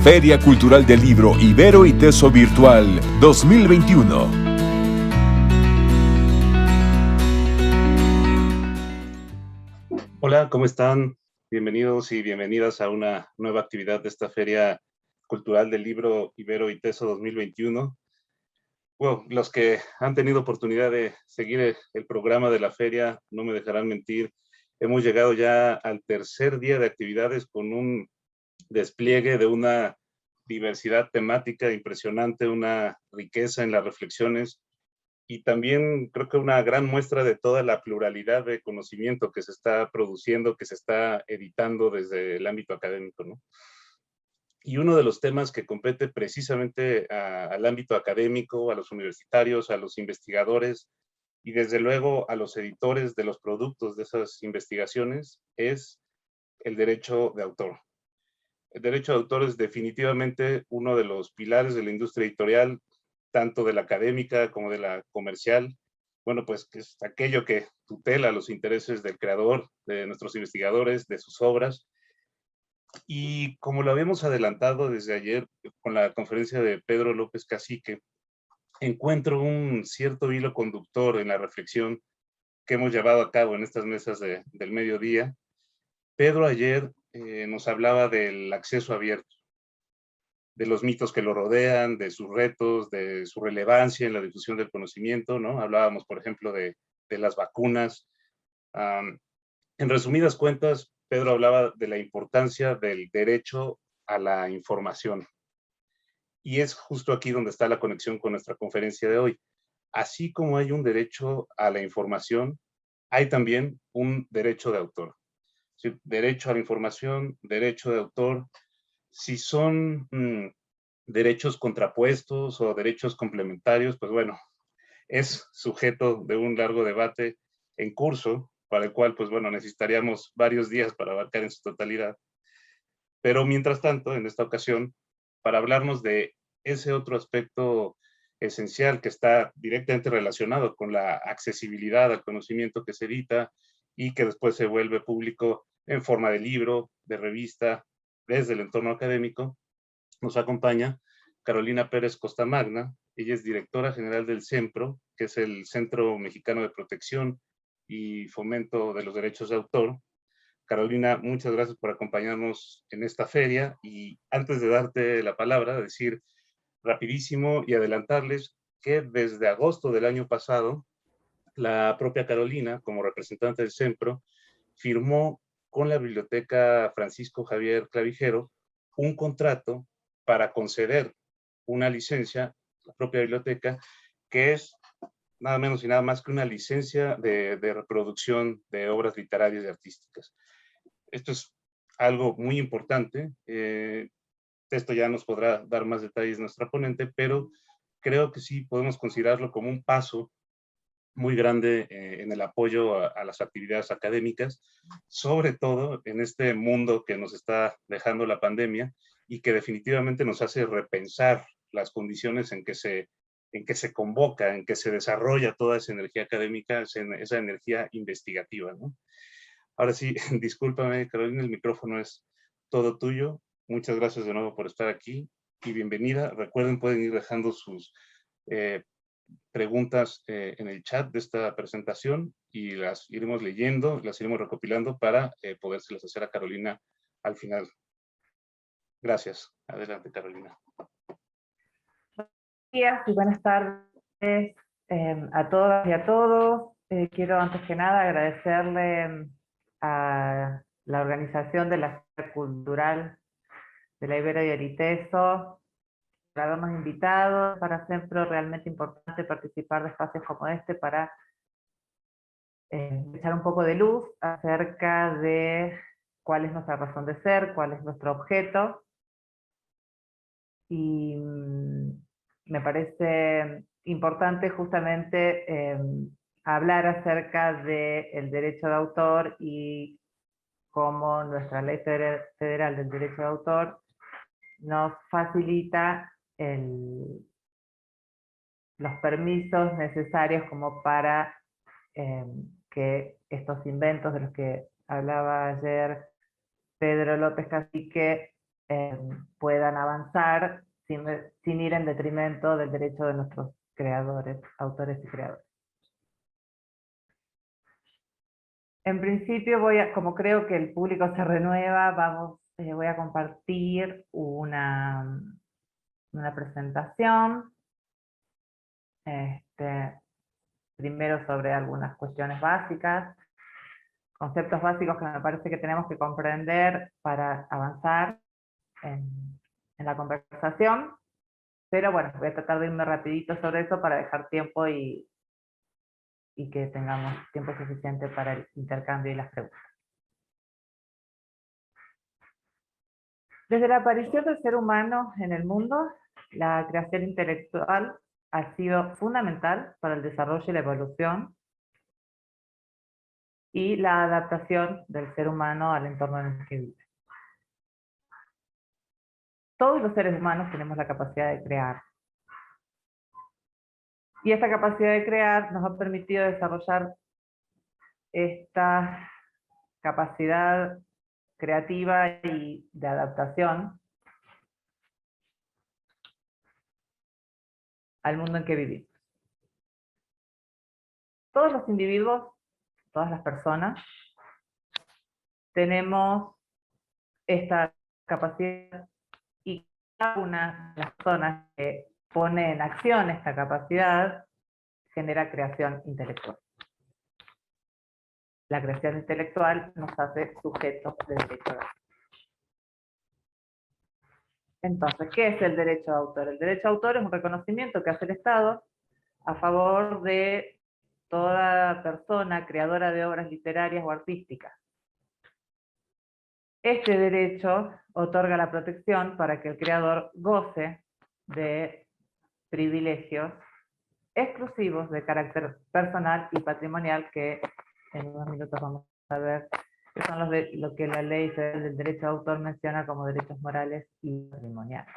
Feria Cultural del Libro Ibero ITESO Virtual 2021. Hola, ¿cómo están? Bienvenidos y bienvenidas a una nueva actividad de esta Feria Cultural del Libro Ibero ITESO 2021. Bueno, los que han tenido oportunidad de seguir el programa de la feria no me dejarán mentir. Hemos llegado ya al tercer día de actividades con un despliegue de una diversidad temática impresionante, una riqueza en las reflexiones y también creo que una gran muestra de toda la pluralidad de conocimiento que se está produciendo, que se está editando desde el ámbito académico, ¿no? Y uno de los temas que compete precisamente al ámbito académico, a los universitarios, a los investigadores y desde luego a los editores de los productos de esas investigaciones es el derecho de autor. El derecho de autor es definitivamente uno de los pilares de la industria editorial, tanto de la académica como de la comercial. Bueno, pues que es aquello que tutela los intereses del creador, de nuestros investigadores, de sus obras. Y como lo habíamos adelantado desde ayer con la conferencia de Pedro López Cacique, encuentro un cierto hilo conductor en la reflexión que hemos llevado a cabo en estas mesas del mediodía. Pedro ayer nos hablaba del acceso abierto, de los mitos que lo rodean, de sus retos, de su relevancia en la difusión del conocimiento, ¿no? Hablábamos, por ejemplo, de las vacunas. En resumidas cuentas, Pedro hablaba de la importancia del derecho a la información. Y es justo aquí donde está la conexión con nuestra conferencia de hoy. Así como hay un derecho a la información, hay también un derecho de autor. ¿Sí? Derecho a la información, derecho de autor. Si son derechos contrapuestos o derechos complementarios, pues bueno, es sujeto de un largo debate en curso, para el cual, pues bueno, necesitaríamos varios días para abarcar en su totalidad. Pero mientras tanto, en esta ocasión, para hablarnos de ese otro aspecto esencial que está directamente relacionado con la accesibilidad al conocimiento que se edita y que después se vuelve público en forma de libro, de revista, desde el entorno académico, nos acompaña Carolina Pérez Costamagna. Ella es directora general del CEMPRO, que es el Centro Mexicano de Protección y Fomento de los Derechos de Autor. Carolina, muchas gracias por acompañarnos en esta feria y antes de darte la palabra, decir rapidísimo y adelantarles que desde agosto del año pasado, la propia Carolina, como representante del CEMPRO, firmó con la Biblioteca Francisco Javier Clavijero un contrato para conceder una licencia a la propia biblioteca, que es nada menos y nada más que una licencia de reproducción de obras literarias y artísticas. Esto es algo muy importante. Esto ya nos podrá dar más detalles nuestra ponente, pero creo que sí podemos considerarlo como un paso muy grande en el apoyo a las actividades académicas, sobre todo en este mundo que nos está dejando la pandemia y que definitivamente nos hace repensar las condiciones en que se convoca, en que se desarrolla toda esa energía académica, esa energía investigativa, ¿no? Ahora sí, discúlpame, Carolina, el micrófono es todo tuyo. Muchas gracias de nuevo por estar aquí y bienvenida. Recuerden, pueden ir dejando sus eh, preguntas en el chat de esta presentación y las iremos leyendo, las iremos recopilando para podérselas hacer a Carolina al final. Gracias. Adelante, Carolina. Buenos días y buenas tardes a todas y a todos. Quiero antes que nada agradecerle a la organización de la Feria Cultural de la Ibero y el ITESO por habernos invitado. Para siempre realmente importante participar de espacios como este para echar un poco de luz acerca de cuál es nuestra razón de ser, cuál es nuestro objeto. Y me parece importante justamente hablar acerca del derecho de autor y cómo nuestra ley federal del derecho de autor nos facilita los permisos necesarios como para que estos inventos de los que hablaba ayer Pedro López Cacique puedan avanzar sin ir en detrimento del derecho de nuestros creadores, autores y creadores. En principio como creo que el público se renueva, voy a compartir una presentación. Primero sobre algunas cuestiones básicas, conceptos básicos que me parece que tenemos que comprender para avanzar en la conversación. Pero bueno, voy a tratar de irme rapidito sobre eso para dejar tiempo y que tengamos tiempo suficiente para el intercambio y las preguntas. Desde la aparición del ser humano en el mundo, la creación intelectual ha sido fundamental para el desarrollo y la evolución y la adaptación del ser humano al entorno en el que vive. Todos los seres humanos tenemos la capacidad de crear. Y esta capacidad de crear nos ha permitido desarrollar esta capacidad creativa y de adaptación al mundo en que vivimos. Todos los individuos, todas las personas, tenemos esta capacidad, y cada una de las personas que pone en acción esta capacidad genera creación intelectual. La creación intelectual nos hace sujetos de derecho de autor. Entonces, ¿qué es el derecho de autor? El derecho de autor es un reconocimiento que hace el Estado a favor de toda persona creadora de obras literarias o artísticas. Este derecho otorga la protección para que el creador goce de privilegios exclusivos de carácter personal y patrimonial que en unos minutos vamos a ver, que son lo que la ley federal del derecho de autor menciona como derechos morales y patrimoniales.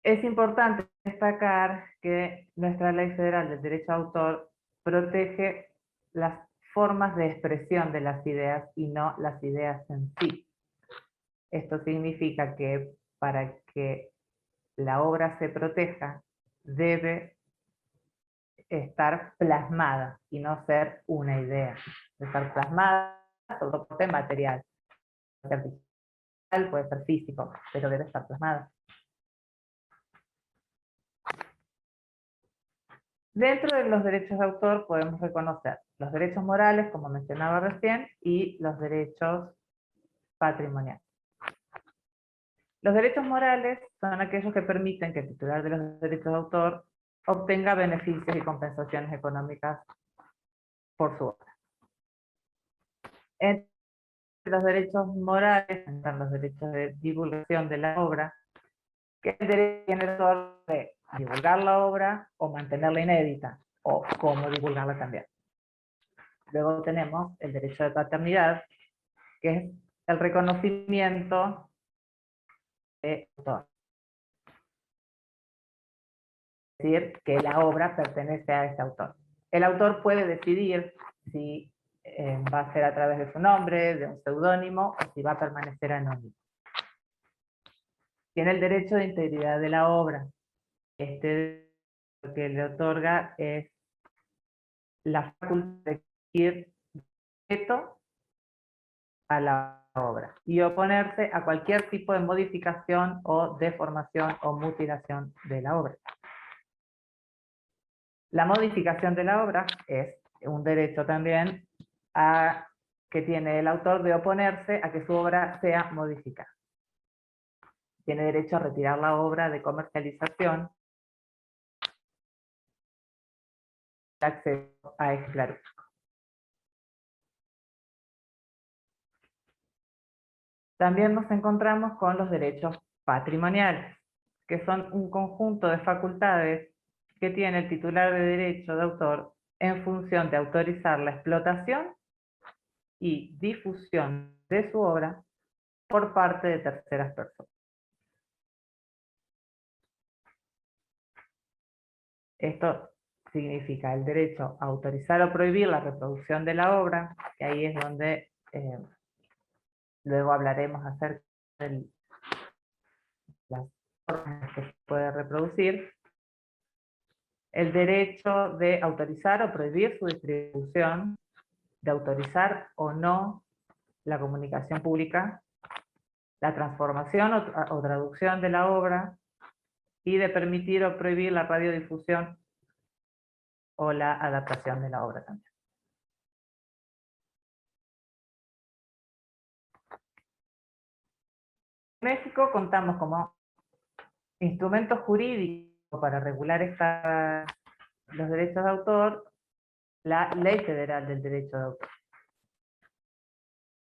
Es importante destacar que nuestra ley federal del derecho de autor protege las formas de expresión de las ideas y no las ideas en sí. Esto significa que para que la obra se proteja, debe estar plasmada y no ser una idea. Debe estar plasmada sobre soporte material. Puede ser digital, puede ser físico, pero debe estar plasmada. Dentro de los derechos de autor podemos reconocer los derechos morales, como mencionaba recién, y los derechos patrimoniales. Los derechos morales son aquellos que permiten que el titular de los derechos de autor obtenga beneficios y compensaciones económicas por su obra. Entre los derechos morales están los derechos de divulgación de la obra, que es el derecho del autor de divulgar la obra o mantenerla inédita, o cómo divulgarla también. Luego tenemos el derecho de paternidad, que es el reconocimiento de autor. Es decir, que la obra pertenece a ese autor. El autor puede decidir si va a ser a través de su nombre, de un seudónimo, o si va a permanecer anónimo. Tiene el derecho de integridad de la obra. Lo que le otorga es la facultad de ir sujeto a la obra y oponerse a cualquier tipo de modificación o deformación o mutilación de la obra. La modificación de la obra es un derecho también que tiene el autor de oponerse a que su obra sea modificada. Tiene derecho a retirar la obra de comercialización, acceso a ejemplares. También nos encontramos con los derechos patrimoniales, que son un conjunto de facultades que tiene el titular de derecho de autor en función de autorizar la explotación y difusión de su obra por parte de terceras personas. Esto significa el derecho a autorizar o prohibir la reproducción de la obra, que ahí es donde luego hablaremos acerca de las formas que se puede reproducir, el derecho de autorizar o prohibir su distribución, de autorizar o no la comunicación pública, la transformación o traducción de la obra, y de permitir o prohibir la radiodifusión o la adaptación de la obra también. En México contamos como instrumento jurídico para regular los derechos de autor la Ley Federal del Derecho de Autor,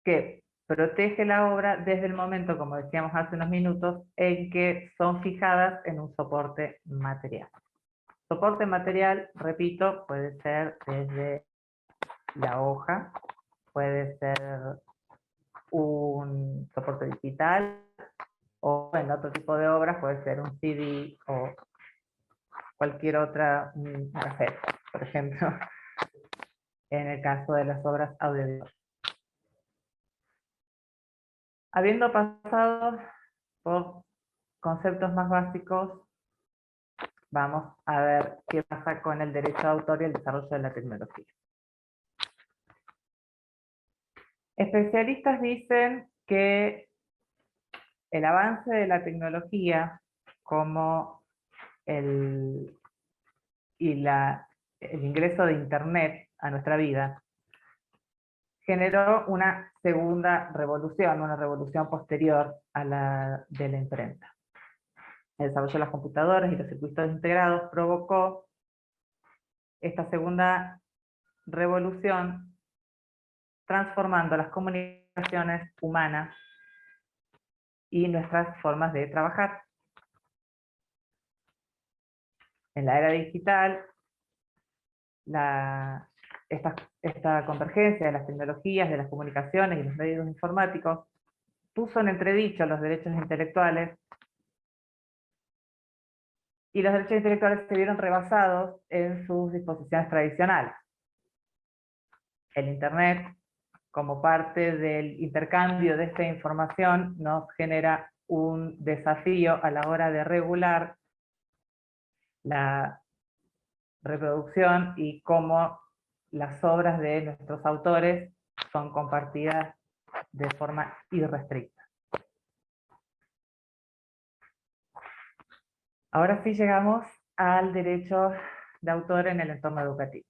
que protege la obra desde el momento, como decíamos hace unos minutos, en que son fijadas en un soporte material. Soporte material, repito, puede ser desde la hoja, puede ser un soporte digital, o en otro tipo de obras puede ser un CD o cualquier otra, un cassette, por ejemplo, en el caso de las obras audiovisuales. Habiendo pasado por conceptos más básicos, vamos a ver qué pasa con el derecho de autor y el desarrollo de la tecnología. Especialistas dicen que el avance de la tecnología como el ingreso de Internet a nuestra vida generó una segunda revolución, una revolución posterior a la de la imprenta. El desarrollo de las computadoras y los circuitos integrados provocó esta segunda revolución, transformando las comunicaciones humanas y nuestras formas de trabajar. En la era digital, esta convergencia de las tecnologías, de las comunicaciones y los medios informáticos puso en entredicho los derechos intelectuales, y los derechos intelectuales se vieron rebasados en sus disposiciones tradicionales. El Internet, como parte del intercambio de esta información, nos genera un desafío a la hora de regular la reproducción y cómo las obras de nuestros autores son compartidas de forma irrestricta. Ahora sí llegamos al derecho de autor en el entorno educativo.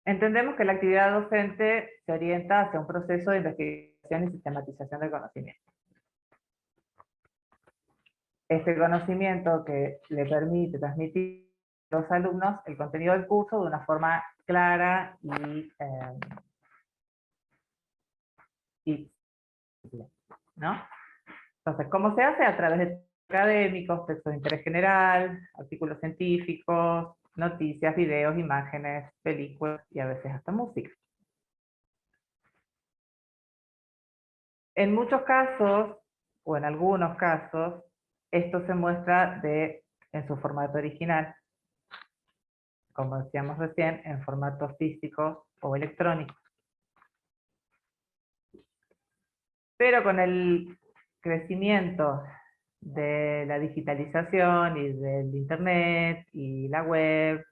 Entendemos que la actividad docente se orienta hacia un proceso de investigación y sistematización del conocimiento. Este conocimiento que le permite transmitir a los alumnos el contenido del curso de una forma clara ¿no? Entonces, ¿cómo se hace? A través de académicos, textos de interés general, artículos científicos, noticias, videos, imágenes, películas y a veces hasta música. En muchos casos, o en algunos casos, esto se muestra en su formato original, como decíamos recién, en formato físico o electrónico. Pero con el crecimiento de la digitalización y del internet y la web,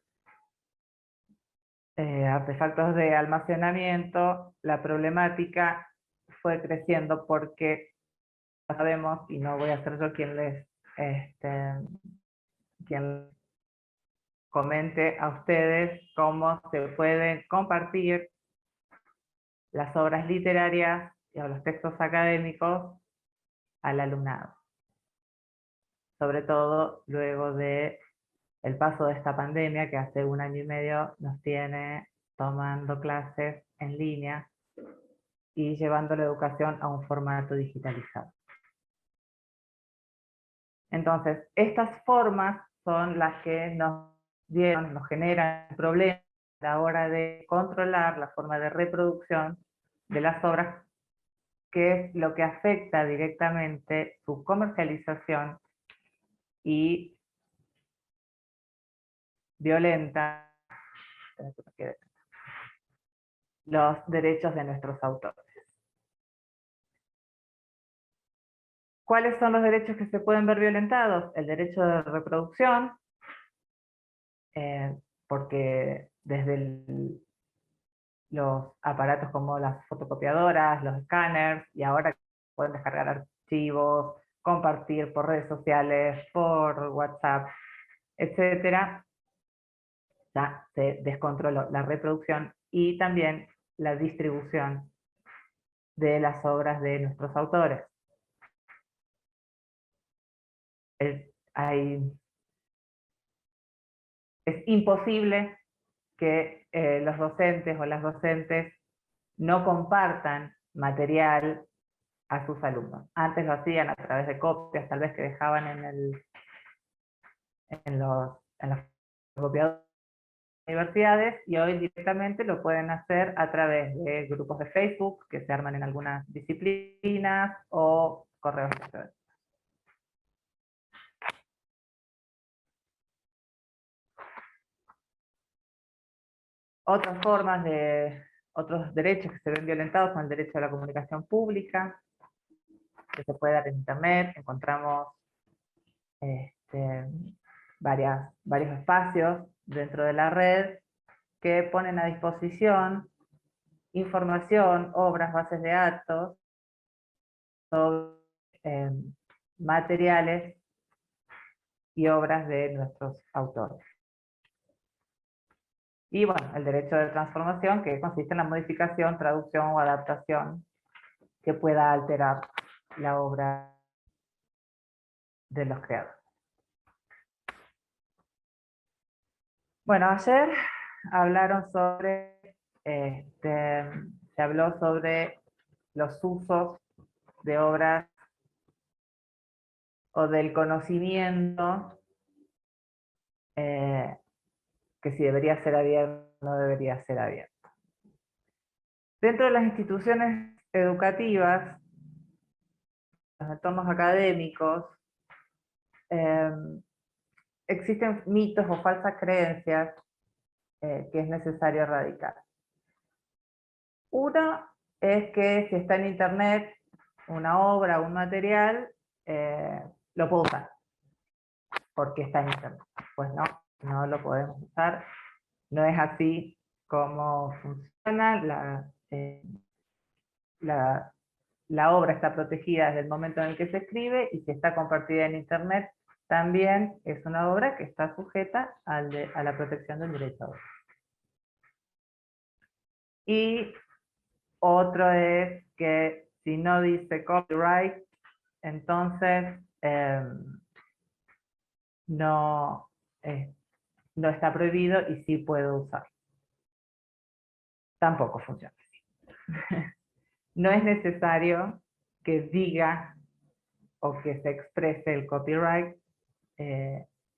artefactos de almacenamiento, la problemática fue creciendo porque sabemos, y no voy a ser yo quien comente a ustedes cómo se pueden compartir las obras literarias y los textos académicos al alumnado. Sobre todo luego de el paso de esta pandemia, que hace 1 año y medio nos tiene tomando clases en línea y llevando la educación a un formato digitalizado. Entonces, estas formas son las que nos generan problemas a la hora de controlar la forma de reproducción de las obras, que es lo que afecta directamente su comercialización y violenta los derechos de nuestros autores. ¿Cuáles son los derechos que se pueden ver violentados? El derecho de reproducción, porque desde los aparatos como las fotocopiadoras, los escáneres, y ahora pueden descargar archivos, compartir por redes sociales, por WhatsApp, etcétera, ya se descontroló la reproducción y también la distribución de las obras de nuestros autores. Es imposible que los docentes o las docentes no compartan material a sus alumnos. Antes lo hacían a través de copias, tal vez que dejaban en las copiadoras de universidades, y hoy directamente lo pueden hacer a través de grupos de Facebook que se arman en algunas disciplinas o correos electrónicos. Otras formas otros derechos que se ven violentados son el derecho a la comunicación pública, que se puede dar en internet. Encontramos varios espacios dentro de la red que ponen a disposición información, obras, bases de datos, sobre materiales y obras de nuestros autores. Y bueno, el derecho de transformación, que consiste en la modificación, traducción o adaptación que pueda alterar la obra de los creadores. Bueno, ayer hablaron sobre, se habló sobre los usos de obras o del conocimiento, que si debería ser abierto o no debería ser abierto. Dentro de las instituciones educativas, los entornos académicos, existen mitos o falsas creencias que es necesario erradicar. Uno es que si está en internet una obra o un material, lo puedo usar, porque está en internet. Pues no, no lo podemos usar. No es así como funciona. La obra está protegida desde el momento en el que se escribe, y si está compartida en internet, también es una obra que está sujeta a la protección del derecho a autor. Y otro es que si no dice copyright, entonces no está prohibido y sí puedo usar. Tampoco funciona así. No es necesario que diga o que se exprese el copyright.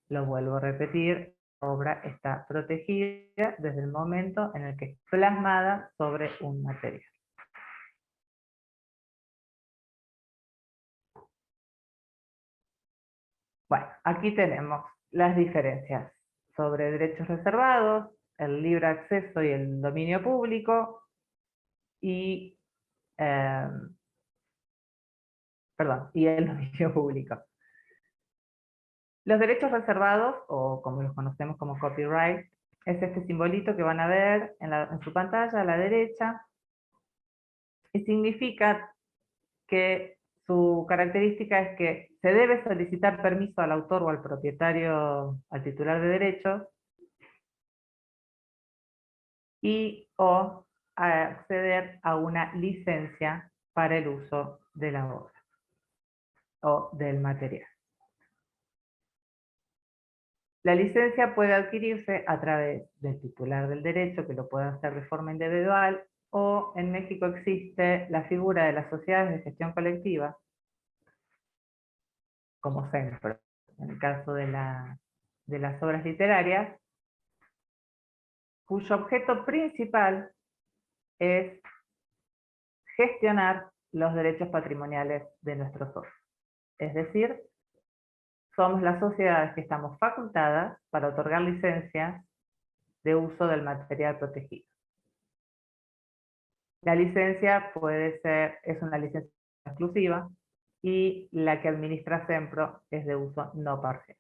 Lo vuelvo a repetir, la obra está protegida desde el momento en el que es plasmada sobre un material. Bueno, aquí tenemos las diferencias sobre derechos reservados, el libre acceso y el dominio público, y el dominio público. Los derechos reservados, o como los conocemos como copyright, es este simbolito que van a ver en su pantalla a la derecha, y significa que su característica es que se debe solicitar permiso al autor o al propietario, al titular de derechos, o acceder a una licencia para el uso de la obra o del material. La licencia puede adquirirse a través del titular del derecho, que lo puede hacer de forma individual, o en México existe la figura de las sociedades de gestión colectiva, como CENPRO, en el caso de las obras literarias, cuyo objeto principal es gestionar los derechos patrimoniales de nuestros socios. Es decir, somos las sociedades que estamos facultadas para otorgar licencias de uso del material protegido. La licencia es una licencia exclusiva, y la que administra Sempro es de uso no parcial.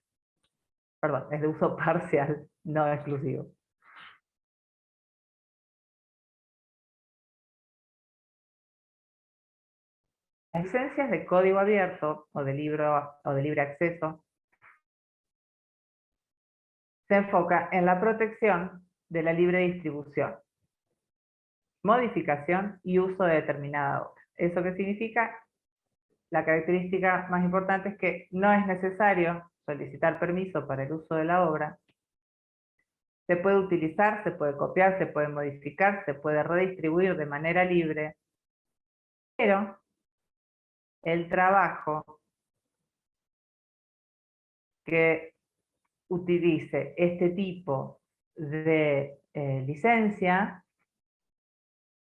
Perdón, es de uso parcial, no exclusivo. Las licencias de código abierto o de libre acceso se enfoca en la protección de la libre distribución, modificación y uso de determinada obra. ¿Eso qué significa? La característica más importante es que no es necesario solicitar permiso para el uso de la obra. Se puede utilizar, se puede copiar, se puede modificar, se puede redistribuir de manera libre, pero el trabajo que utilice este tipo de licencia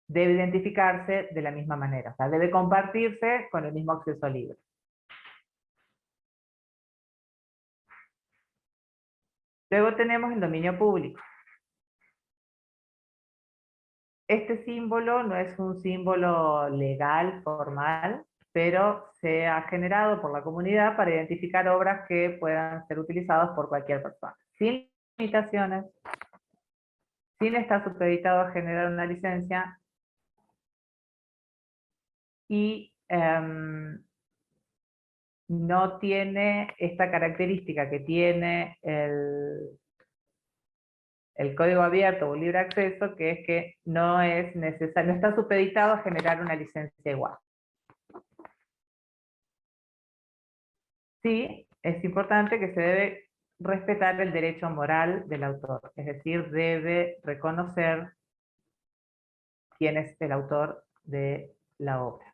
debe identificarse de la misma manera, o sea, debe compartirse con el mismo acceso libre. Luego tenemos el dominio público. Este símbolo no es un símbolo legal, formal, pero se ha generado por la comunidad para identificar obras que puedan ser utilizadas por cualquier persona, sin limitaciones, sin estar supeditado a generar una licencia, y no tiene esta característica que tiene el código abierto o libre acceso, que es que no es necesario, no está supeditado a generar una licencia igual. Sí, es importante que se debe respetar el derecho moral del autor, es decir, debe reconocer quién es el autor de la obra.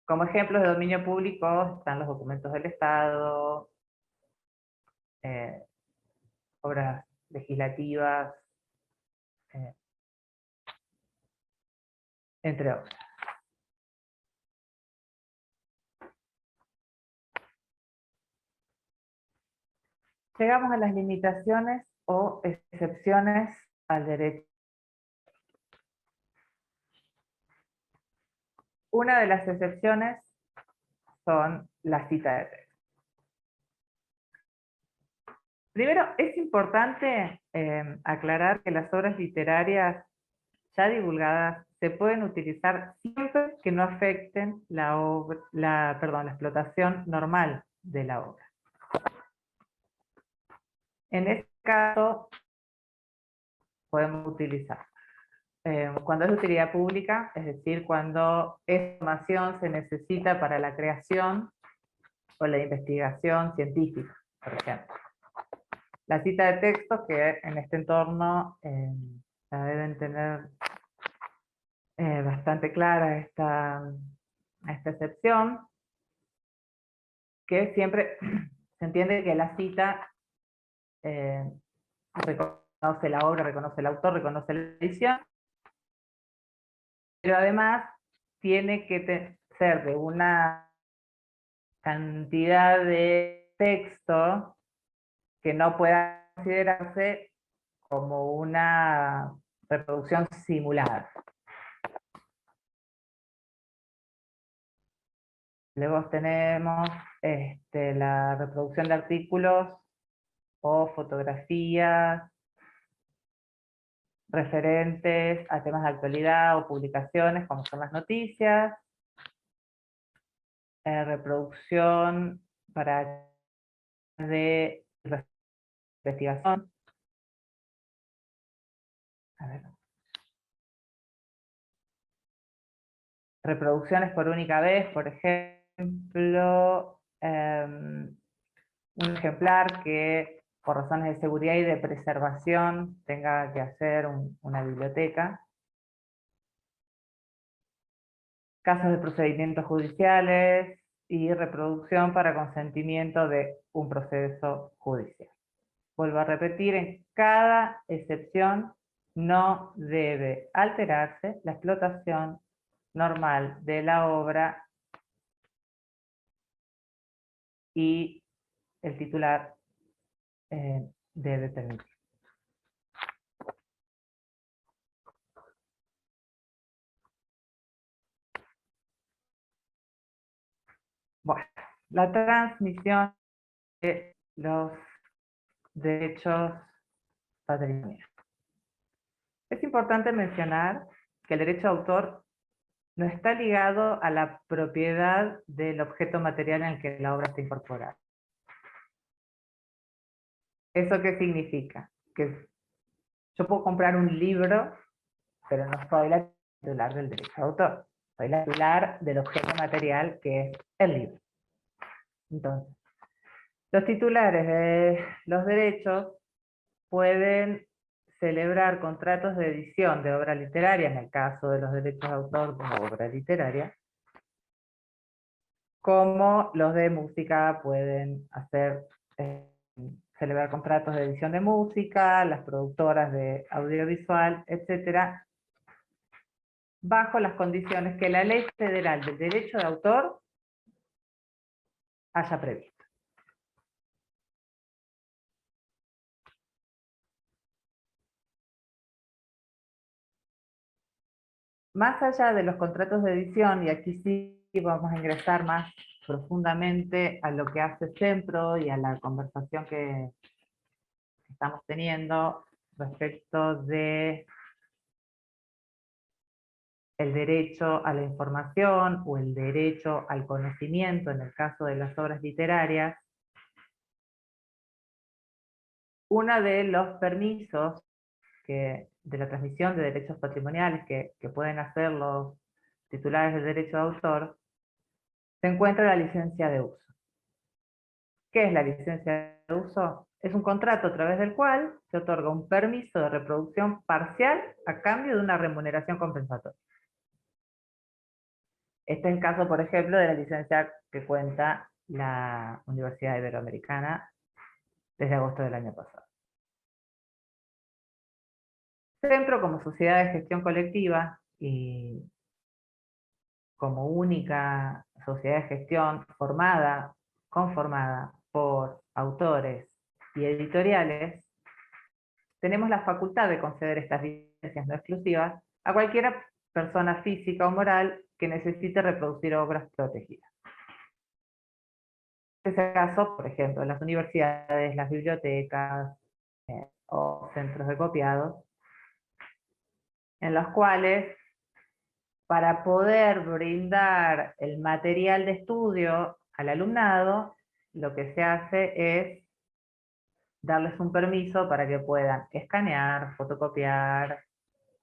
Como ejemplos de dominio público están los documentos del Estado, obras legislativas, eh, entre otros. Llegamos a las limitaciones o excepciones al derecho. Una de las excepciones son la cita de texto. Primero, es importante aclarar que las obras literarias ya divulgadas se pueden utilizar siempre que no afecten la explotación normal de la obra. En este caso, podemos utilizar cuando es de utilidad pública, es decir, cuando esta información se necesita para la creación o la investigación científica, por ejemplo. La cita de texto, que en este entorno la deben tener bastante clara esta excepción, que siempre se entiende que la cita reconoce la obra, reconoce el autor, reconoce la edición, pero además tiene que ser de una cantidad de texto que no pueda considerarse como una reproducción simulada. Luego tenemos la reproducción de artículos o fotografías referentes a temas de actualidad o publicaciones, como son las noticias, reproducción para de investigación. A ver. Reproducciones por única vez, por ejemplo, un ejemplar que por razones de seguridad y de preservación tenga que hacer una biblioteca. Casos de procedimientos judiciales y reproducción para consentimiento de un proceso judicial. Vuelvo a repetir, en cada excepción no debe alterarse la explotación normal de la obra y el titular debe permitir. la transmisión de los derechos patrimoniales. Es importante mencionar que el derecho de autor no está ligado a la propiedad del objeto material en el que la obra está incorporada. ¿Eso qué significa? Que yo puedo comprar un libro, pero no soy la titular del derecho de autor. Soy la titular del objeto material que es el libro. Entonces, los titulares de los derechos pueden celebrar contratos de edición de obra literaria, en el caso de los derechos de autor de obra literaria, como los de música pueden hacer, celebrar contratos de edición de música, las productoras de audiovisual, etcétera, bajo las condiciones que la Ley Federal del Derecho de Autor haya previsto. Más allá de los contratos de edición, y aquí sí vamos a ingresar más profundamente a lo que hace Sempro y a la conversación que estamos teniendo respecto de el derecho a la información o el derecho al conocimiento en el caso de las obras literarias. Uno de los permisos de la transmisión de derechos patrimoniales que pueden hacer los titulares del derecho de autor, se encuentra la licencia de uso. ¿Qué es la licencia de uso? Es un contrato a través del cual se otorga un permiso de reproducción parcial a cambio de una remuneración compensatoria. Este es el caso, por ejemplo, de la licencia que cuenta la Universidad Iberoamericana desde agosto del año pasado. Sempro, como sociedad de gestión colectiva y como única sociedad de gestión conformada por autores y editoriales, tenemos la facultad de conceder estas licencias no exclusivas a cualquier persona física o moral que necesite reproducir obras protegidas. Este es el caso, por ejemplo, en las universidades, las bibliotecas o centros de copiados, en los cuales, para poder brindar el material de estudio al alumnado, lo que se hace es darles un permiso para que puedan escanear, fotocopiar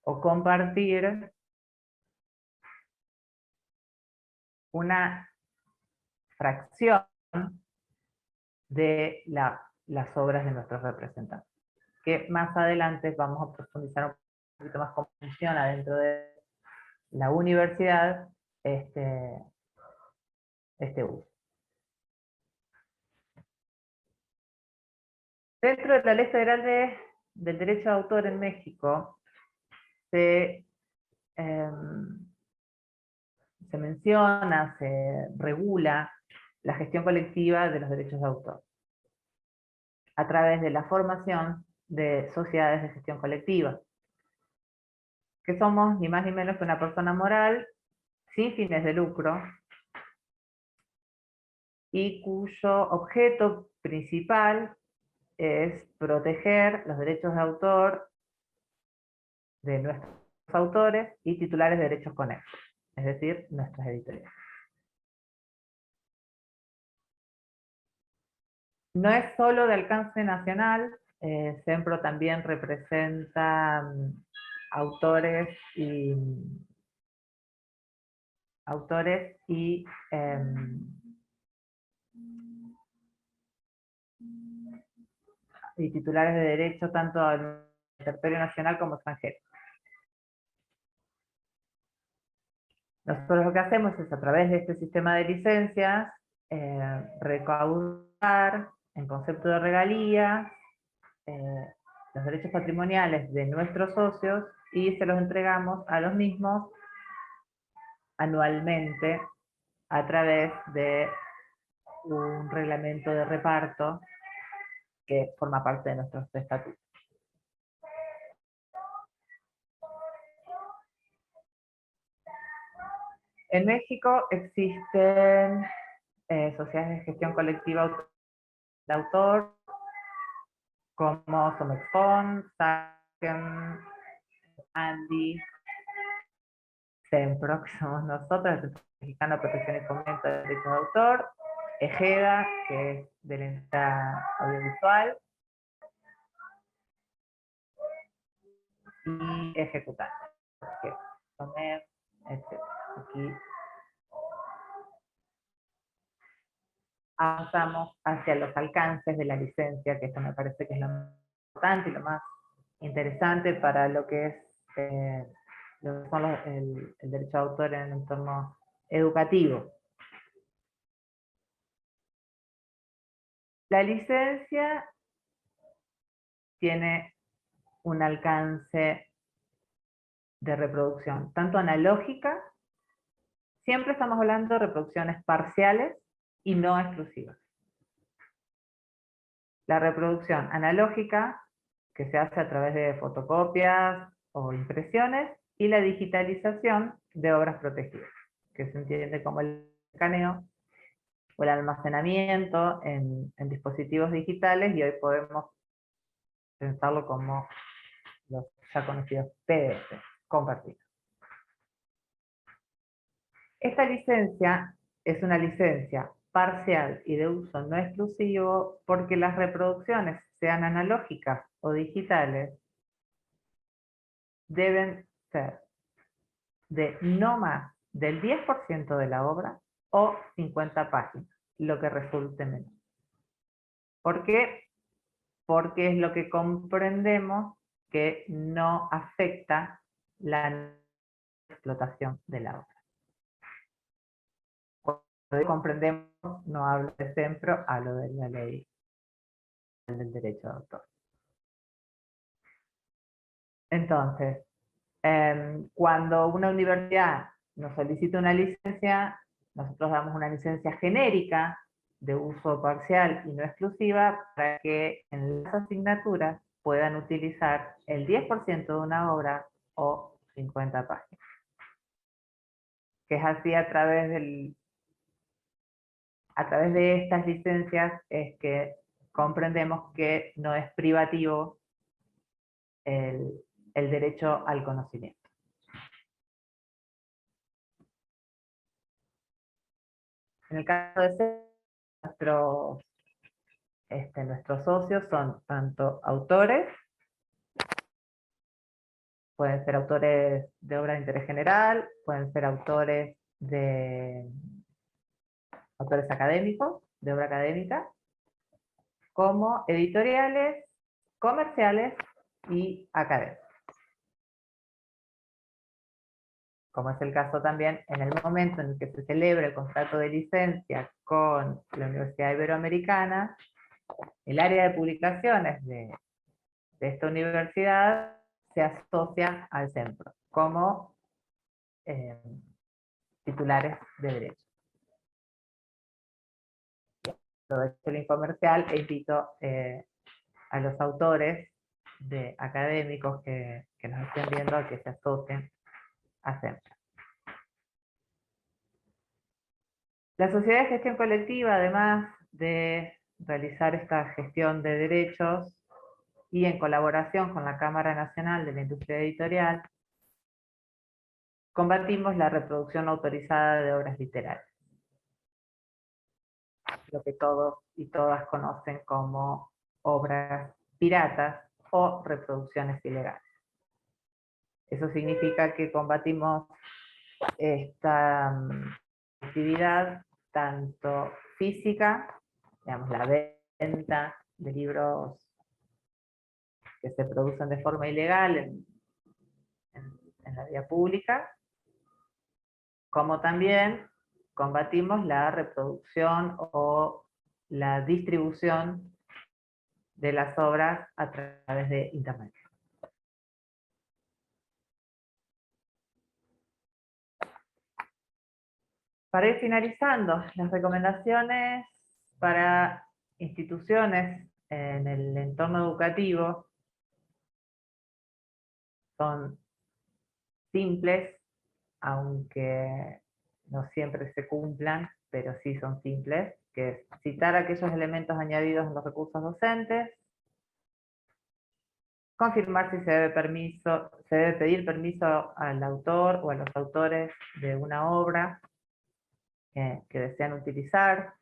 o compartir una fracción de las obras de nuestros representantes, que más adelante vamos a profundizar un poquito más cómo funciona dentro de la universidad este uso. Dentro de la Ley Federal del Derecho de Autor en México se menciona, se regula la gestión colectiva de los derechos de autor a través de la formación de sociedades de gestión colectiva, que somos ni más ni menos que una persona moral sin fines de lucro y cuyo objeto principal es proteger los derechos de autor de nuestros autores y titulares de derechos conexos, es decir, nuestras editoriales. No es solo de alcance nacional, Sempro también representa autores y titulares de derecho tanto al territorio nacional como extranjero. Nosotros lo que hacemos es, a través de este sistema de licencias, recaudar en concepto de regalía los derechos patrimoniales de nuestros socios y se los entregamos a los mismos anualmente a través de un reglamento de reparto que forma parte de nuestros estatutos. En México existen sociedades de gestión colectiva de autor, como Somexfon, Saken, Andy, Sempro, que somos nosotros, el Centro Mexicano de Protección y Fomento de Derechos de Autor, EGEDA, que es de la industria audiovisual, y Ejecutar, que SOMER, etc. Aquí avanzamos hacia los alcances de la licencia, que esto me parece que es lo más importante y lo más interesante para lo que es lo que son el derecho de autor en el entorno educativo. La licencia tiene un alcance de reproducción, tanto analógica, siempre estamos hablando de reproducciones parciales y no exclusivas. La reproducción analógica, que se hace a través de fotocopias o impresiones, y la digitalización de obras protegidas, que se entiende como el escaneo o el almacenamiento en dispositivos digitales, y hoy podemos pensarlo como los ya conocidos PDF, compartidos. Esta licencia es una licencia parcial y de uso no exclusivo porque las reproducciones, sean analógicas o digitales, deben ser de no más del 10% de la obra o 50 páginas, lo que resulte menos. ¿Por qué? Porque es lo que comprendemos que no afecta la explotación de la obra. Cuando comprendemos, no hablo de Sempro, hablo de la ley del derecho de autor. Entonces, cuando una universidad nos solicita una licencia, nosotros damos una licencia genérica de uso parcial y no exclusiva para que en las asignaturas puedan utilizar el 10% de una obra o 50 páginas. Que es así a través de estas licencias es que comprendemos que no es privativo el derecho al conocimiento. En el caso de nuestros socios son tanto autores, pueden ser autores de obra de interés general, pueden ser autores académicos, de obra académica, como editoriales, comerciales y académicos. Como es el caso también en el momento en el que se celebra el contrato de licencia con la Universidad Iberoamericana, el área de publicaciones de esta universidad se asocia al centro como titulares de derecho. Aprovecho el infomercial e invito a los autores académicos que nos estén viendo a que se asocien a centro. La sociedad de gestión colectiva, además de realizar esta gestión de derechos y en colaboración con la Cámara Nacional de la Industria Editorial, combatimos la reproducción autorizada de obras literarias, lo que todos y todas conocen como obras piratas o reproducciones ilegales. Eso significa que combatimos esta actividad tanto física, digamos, la venta de libros que se producen de forma ilegal en la vía pública, como también combatimos la reproducción o la distribución de las obras a través de Internet. Para ir finalizando, las recomendaciones para instituciones en el entorno educativo son simples, aunque no siempre se cumplan, pero sí son simples, que es citar aquellos elementos añadidos en los recursos docentes, confirmar si se debe pedir permiso al autor o a los autores de una obra que desean utilizar,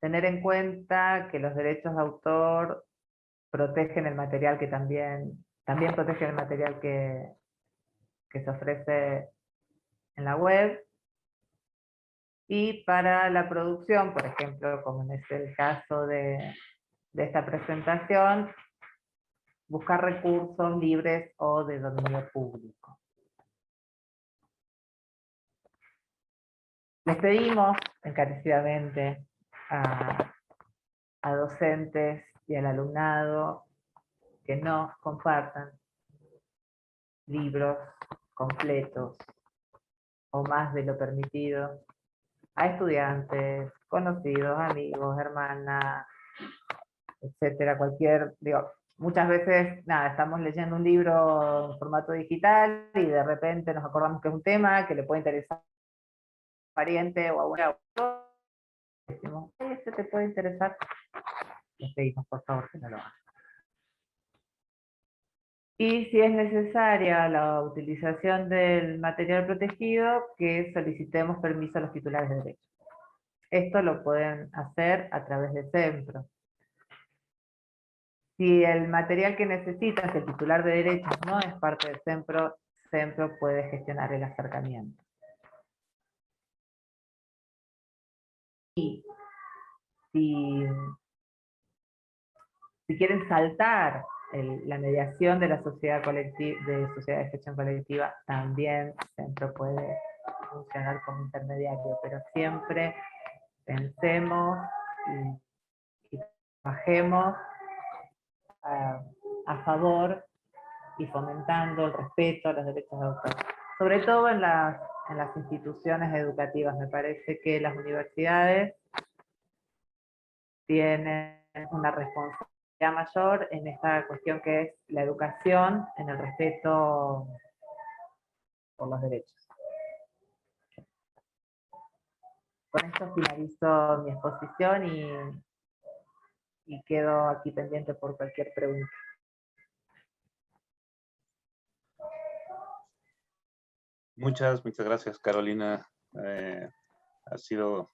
tener en cuenta que los derechos de autor protegen el material que también protegen el material que se ofrece en la web. Y para la producción, por ejemplo, como es el caso de esta presentación, buscar recursos libres o de dominio público. Les pedimos encarecidamente a docentes y al alumnado que no compartan libros completos o más de lo permitido a estudiantes, conocidos, amigos, hermanas, etcétera, muchas veces, nada, estamos leyendo un libro en formato digital y de repente nos acordamos que es un tema que le puede interesar a un pariente o a una, decimos, este te puede interesar, les pedimos por favor que no lo hagan. Y si es necesaria la utilización del material protegido, que solicitemos permiso a los titulares de derechos. Esto lo pueden hacer a través de SEMPRO. Si el material que necesitas, el titular de derechos, no es parte de SEMPRO, SEMPRO puede gestionar el acercamiento. Y si quieren saltar la mediación de la sociedad de gestión colectiva, también SEMPRO puede funcionar como intermediario, pero siempre pensemos y trabajemos a favor y fomentando el respeto a los derechos de autor. Sobre todo en las instituciones educativas. Me parece que las universidades tienen una responsabilidad mayor en esta cuestión que es la educación en el respeto por los derechos. Con esto finalizo mi exposición y quedo aquí pendiente por cualquier pregunta. Muchas gracias, Carolina. Ha sido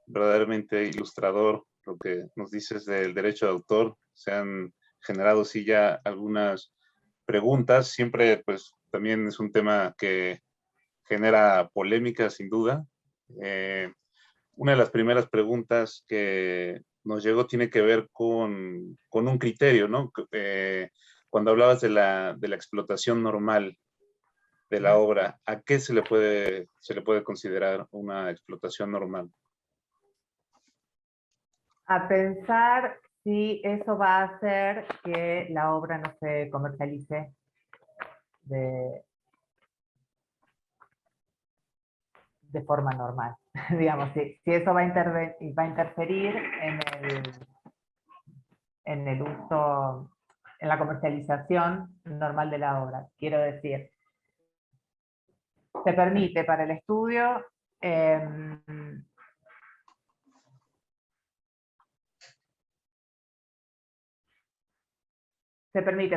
verdaderamente ilustrador lo que nos dices del derecho de autor. Se han generado sí ya algunas preguntas. Siempre pues también es un tema que genera polémica sin duda. Una de las primeras preguntas que nos llegó tiene que ver con un criterio, ¿no? Cuando hablabas de la explotación normal de la obra, ¿a qué se le puede considerar una explotación normal? A pensar si eso va a hacer que la obra no se comercialice de forma normal. Digamos, si eso va a interferir en el uso, en la comercialización normal de la obra. Quiero decir, se permite para el estudio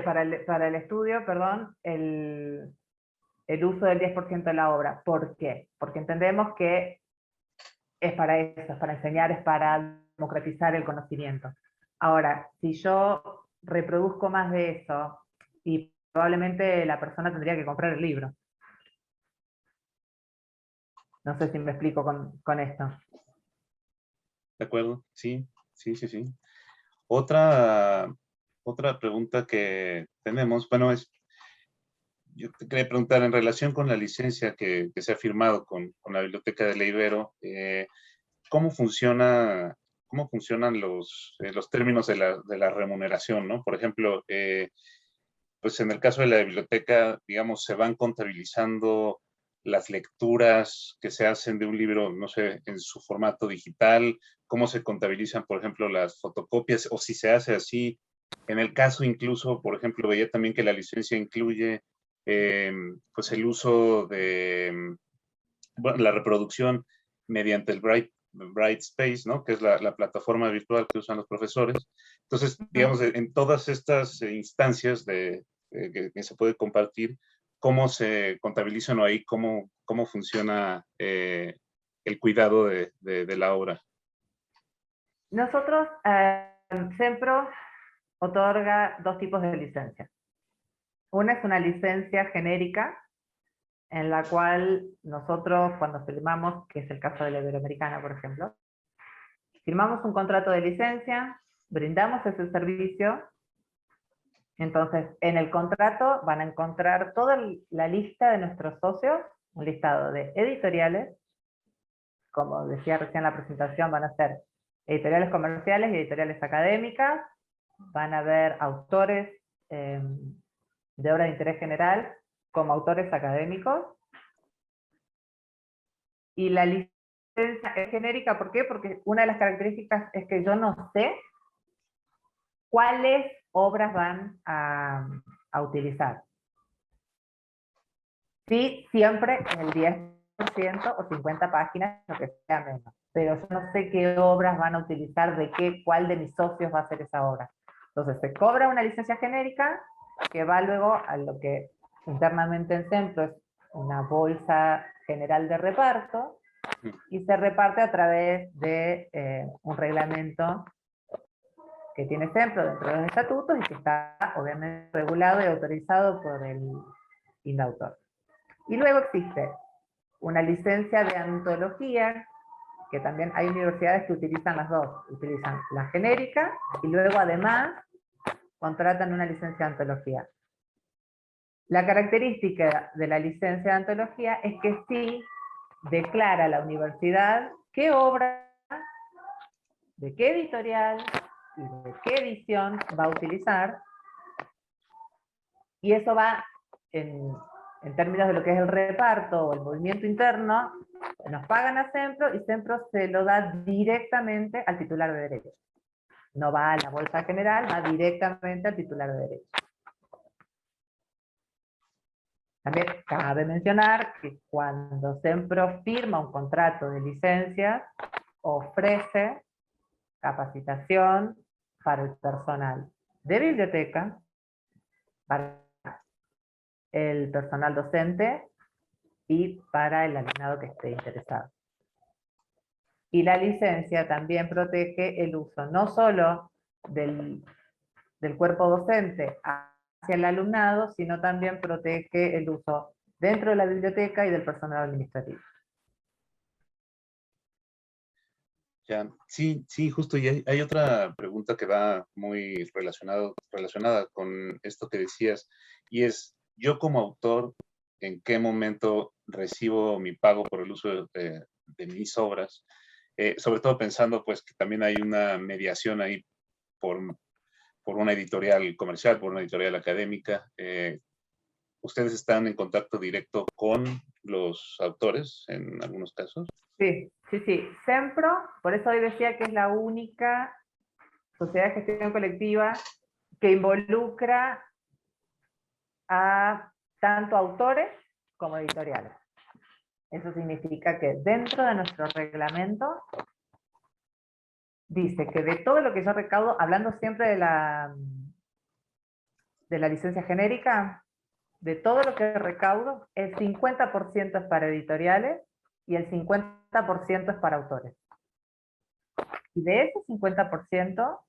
para el estudio, perdón, el uso del 10% de la obra. ¿Por qué? Porque entendemos que es para eso, es para enseñar, es para democratizar el conocimiento. Ahora, si yo reproduzco más de eso, y probablemente la persona tendría que comprar el libro. No sé si me explico con esto. De acuerdo, sí. Otra pregunta que tenemos, bueno, yo te quería preguntar en relación con la licencia que se ha firmado con la Biblioteca de la Ibero, ¿cómo funcionan los términos de la remuneración, ¿no? Por ejemplo, pues en el caso de la biblioteca, digamos, se van contabilizando las lecturas que se hacen de un libro, no sé, en su formato digital, cómo se contabilizan, por ejemplo, las fotocopias, o si se hace así. En el caso incluso, por ejemplo, veía también que la licencia incluye pues el uso de bueno, la reproducción mediante el Brightspace, ¿no? Que es la plataforma virtual que usan los profesores. Entonces, digamos, en todas estas instancias que se puede compartir, ¿cómo se contabilizan o ahí cómo funciona el cuidado de la obra? Nosotros, Sempro otorga dos tipos de licencias. Una es una licencia genérica, en la cual nosotros, cuando firmamos, que es el caso de la Iberoamericana, por ejemplo, firmamos un contrato de licencia, brindamos ese servicio. Entonces, en el contrato van a encontrar toda la lista de nuestros socios, un listado de editoriales, como decía recién en la presentación, van a ser editoriales comerciales y editoriales académicas, van a haber autores de obra de interés general como autores académicos, y la licencia es genérica. ¿Por qué? Porque una de las características es que yo no sé cuáles obras van a utilizar. Sí, siempre en el 10% o 50 páginas, lo que sea menos. Pero yo no sé qué obras van a utilizar, cuál de mis socios va a hacer esa obra. Entonces se cobra una licencia genérica que va luego a lo que internamente en Sempro es una bolsa general de reparto, y se reparte a través de un reglamento que tiene Sempro dentro de los estatutos y que está obviamente regulado y autorizado por el INDAUTOR. Y luego existe una licencia de antología, que también hay universidades que utilizan las dos, utilizan la genérica y luego además contratan una licencia de antología. La característica de la licencia de antología es que sí declara la universidad qué obra, de qué editorial y de qué edición va a utilizar, y eso va en términos de lo que es el reparto o el movimiento interno, nos pagan a Sempro y Sempro se lo da directamente al titular de derecho. No va a la bolsa general, va directamente al titular de derecho. También cabe mencionar que cuando Sempro firma un contrato de licencias, ofrece capacitación para el personal de biblioteca, para el personal docente y para el alumnado que esté interesado. Y la licencia también protege el uso no solo del cuerpo docente hacia el alumnado, sino también protege el uso dentro de la biblioteca y del personal administrativo. Ya, sí, sí, justo, y hay otra pregunta que va muy relacionada con esto que decías, y es, yo como autor, ¿en qué momento recibo mi pago por el uso de mis obras? Sobre todo pensando pues que también hay una mediación ahí por una editorial comercial, por una editorial académica. ¿Ustedes están en contacto directo con los autores en algunos casos? Sí, sí, sí. Sempro, por eso hoy decía que es la única sociedad de gestión colectiva que involucra a tanto autores como editoriales. Eso significa que dentro de nuestro reglamento dice que de todo lo que yo recaudo, hablando siempre de la licencia genérica, de todo lo que recaudo, el 50% es para editoriales y el 50% es para autores. Y de ese 50%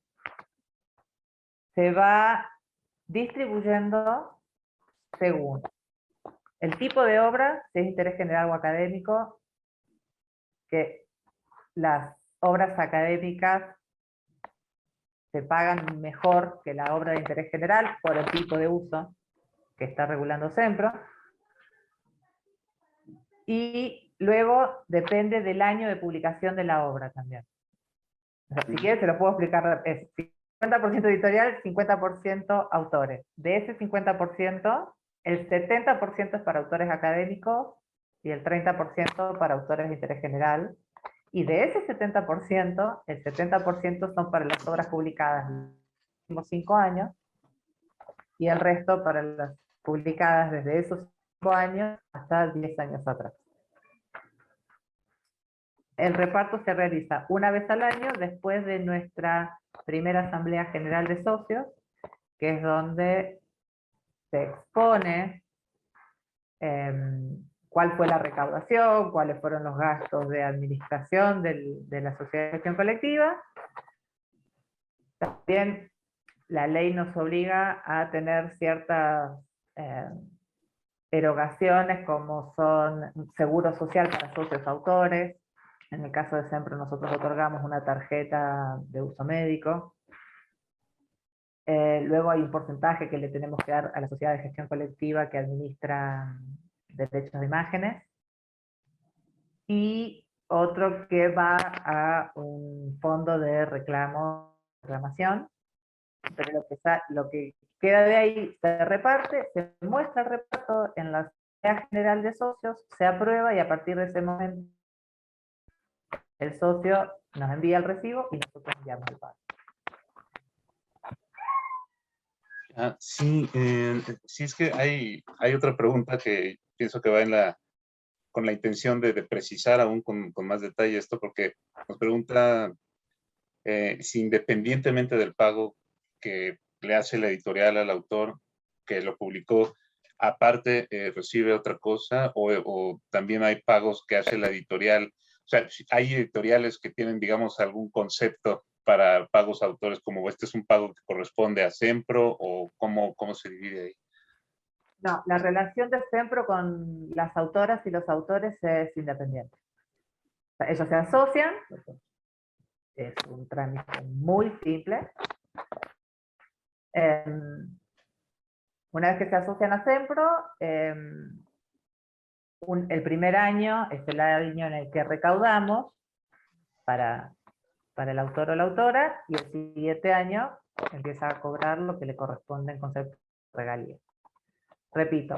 se va distribuyendo según el tipo de obra, si es interés general o académico, que las obras académicas se pagan mejor que la obra de interés general por el tipo de uso que está regulando Sempro. Y luego depende del año de publicación de la obra también. O sea, si quieres se lo puedo explicar. Es 50% editorial, 50% autores. De ese 50%, el 70% es para autores académicos y el 30% para autores de interés general. Y de ese 70%, el 70% son para las obras publicadas en los últimos 5 años y el resto para las publicadas desde esos 5 años hasta 10 años atrás. El reparto se realiza una vez al año después de nuestra primera Asamblea General de Socios, que es donde se expone cuál fue la recaudación, cuáles fueron los gastos de administración de la sociedad de gestión colectiva. También la ley nos obliga a tener ciertas erogaciones, como son seguro social para socios autores. En el caso de Sempro nosotros otorgamos una tarjeta de uso médico. Luego hay un porcentaje que le tenemos que dar a la sociedad de gestión colectiva que administra derechos de imágenes. Y otro que va a un fondo de reclamación. Pero lo que queda de ahí se reparte, se muestra el reparto en la Asamblea General de Socios, se aprueba y a partir de ese momento el socio nos envía el recibo y nosotros enviamos el pago. Sí, sí, es que hay otra pregunta que pienso que va con la intención de precisar aún con más detalle esto, porque nos pregunta si independientemente del pago que le hace la editorial al autor que lo publicó, aparte recibe otra cosa, o también hay pagos que hace la editorial. O sea, hay editoriales que tienen, digamos, algún concepto para pagos a autores, como este es un pago que corresponde a Sempro, o cómo se divide ahí. No, la relación de Sempro con las autoras y los autores es independiente. O sea, ellos se asocian, es un trámite muy simple. Una vez que se asocian a Sempro, el primer año es el año en el que recaudamos para el autor o la autora, y el siguiente año empieza a cobrar lo que le corresponde en concepto de regalías. Repito,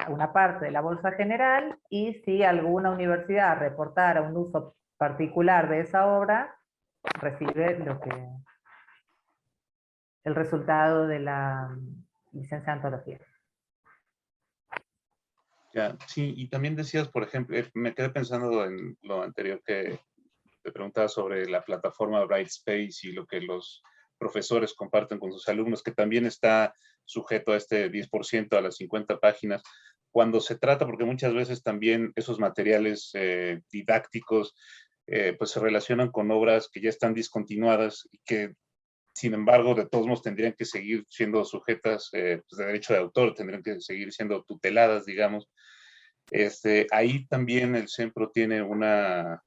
una parte de la bolsa general, y si alguna universidad reportara un uso particular de esa obra, recibe el resultado de la licencia de antología. Ya, sí, y también decías, por ejemplo, me quedé pensando en lo anterior que te preguntaba sobre la plataforma Brightspace y lo que los profesores comparten con sus alumnos, que también está sujeto a este 10% a las 50 páginas. Cuando se trata, porque muchas veces también esos materiales didácticos pues se relacionan con obras que ya están discontinuadas y que, sin embargo, de todos modos tendrían que seguir siendo sujetas pues de derecho de autor, tendrían que seguir siendo tuteladas, digamos. Ahí también el Sempro tiene una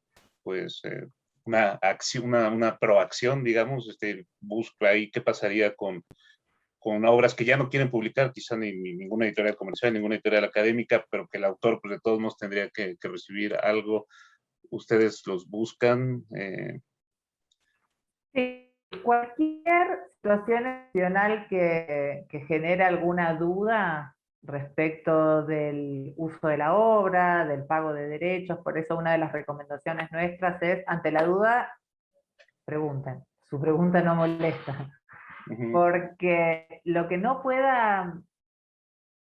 acción, una proacción, digamos, busca ahí qué pasaría con obras que ya no quieren publicar, quizá ni ninguna editorial comercial, ninguna editorial académica, pero que el autor, pues de todos modos, tendría que recibir algo. ¿Ustedes los buscan? Sí, cualquier situación excepcional que genere alguna duda respecto del uso de la obra, del pago de derechos, por eso una de las recomendaciones nuestras es, ante la duda, pregunten. Su pregunta no molesta. Porque lo que no pueda,